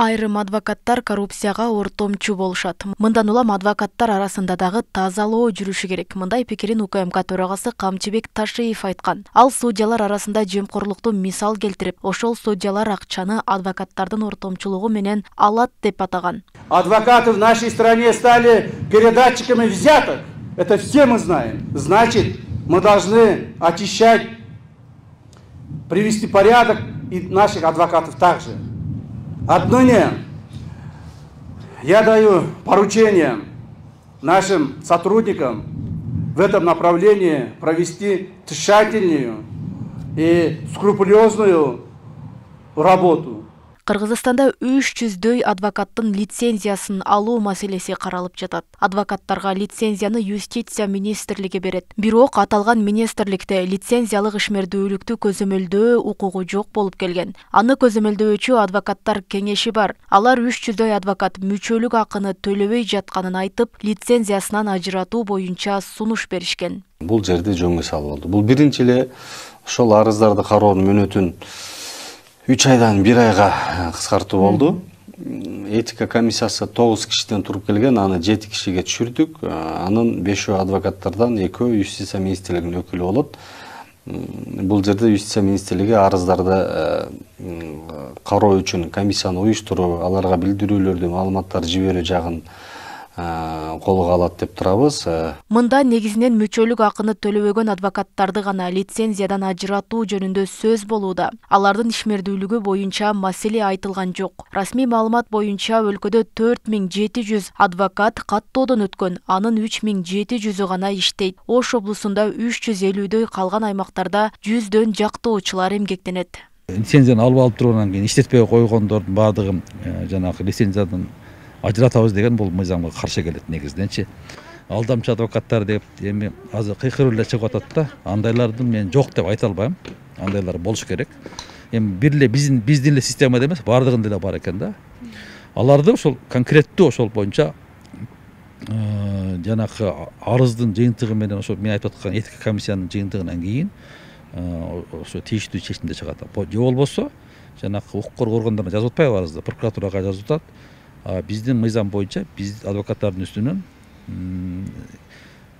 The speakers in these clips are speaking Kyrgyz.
Айрым адвокаттар коррупцияга ортомчу болушат. Мындан улам адвокаттар арасында дагы тазалоо жүрүшү керек. Мындай пикирин УКМК төрагасы Камчыбек Ташиев айткан. Ал судьялар арасында жемкорлукту мисал келтирип, ошол судьялар акчаны адвокаттардын ортомчулугу менен алат деп атаган. Адвокаты в нашей стране стали передатчиками взяток. Это все мы знаем. Значит, мы должны очищать, привести порядок и наших адвокатов также. Отныне я даю поручение нашим сотрудникам в этом направлении провести тщательную и скрупулезную работу. Кыргызстанда 300дөй адвокаттын лицензиясын алуу маселеси каралып жатат. Адвокаттарга лицензияны юстиция министрлиги берет. Бирок аталган министрликте лицензиялык ишмердүүлүктү көзөмөлдөө укугу жок болуп келген. Аны көзөмөлдөөчү адвокаттар кеңеши бар. Алар 300дөй адвокат мүчөлүк акыны төлөбөй жатканын айтып, лицензиясынан ажыратуу боюнча сунуш беришкен. Бул жерде жөн мисал болду. Бул биринчи эле ошол арыздарды кароонун мөөнөтүн 3 айдан 1 айга кыскартуу болду. Этика комиссиясы 9 кишиден туруп келген, аны 7 кишиге түшүрдүк. Анын 5 адвокаттардан 2 юстиция министрлигинин өкүлү болот. Бул жерде юстиция министрлиги арыздарды кароо үчүн комиссияны уюштуруу, аларга билдирүүлөрдү, маалыматтарды жиберүү жагын колго алат деп турабыз. Мында негизинен мүчөлүк акыны төлөбөгөн адвокаттарды гана лицензиядан ажыратуу жөнүндө сөз болууда. Алардын ишмердүүлүгү боюнча маселе айтылган жок. Расмий маалымат боюнча өлкөдө 4700 адвокат каттоодон өткөн, анын 3700-ü гана иштейт. Ош облусунда 350дөй, калган аймактарда 100дөн жактоочулар эмгектенет. Лицензияны алып тургандан кийин иштетпей койгондордун баардыгын жанагы лицензиядан ажыратабыз деген бул мыйзамга каршы келет негизиненчи. Алдамчы адвокаттар деп эми азыр кыйкырып эле чыгып атат да. Андайлардын мен жок деп айта албайм. Андайлар болуш керек. Эми бир эле биздин эле системада эмес, баардыгында эле бар экен да. Аларды ошол конкреттүү ошол боюнча жанагы арыздын жыйынтыгы менен ошо мен айтып аткан этика комиссиянын жыйынтыгынан кийин ошо тийиштүү чечимде чыгат. Же болбосо жанагы укук коргоо органдарына жазып атпайбы арызды, прокуратурага жазып атат. Биздин мыйзам боюнча биз адвокаттардын үстүнөн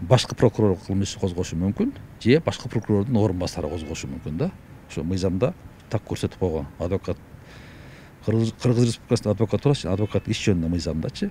башкы прокурор кылмыш иши козгошу мүмкүн, же башкы прокурордун орун басары козгошу мүмкүн да. Ошо мыйзамда так көрсөтүп койгон. Адвокат Кыргыз Республикасынын адвокатурасы, адвокат иш жөнүндө мыйзамдачы.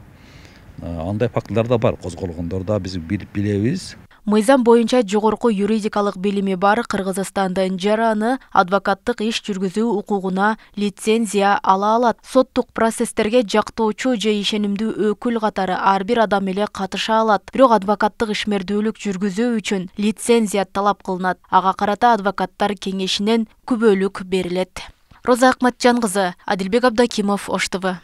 Андай фактылар да бар, козголгондор да биз билебиз. Мыйзам боюнча жогорку юридикалык билими бар Кыргызстандын жараны адвокаттык иш жүргүзүү укугуна лицензия ала алат. Соттук процесстерге жактоочу же ишенимдүү өкүл катары ар бир адам эле катыша алат. Бирок адвокаттык ишмердүүлүк жүргүзүү үчүн лицензия талап кылынат. Ага карата адвокаттар кеңешинен күбөлүк берилет. Роза Акматжан кызы, Адилбек Абдакимов, Ош ТВ.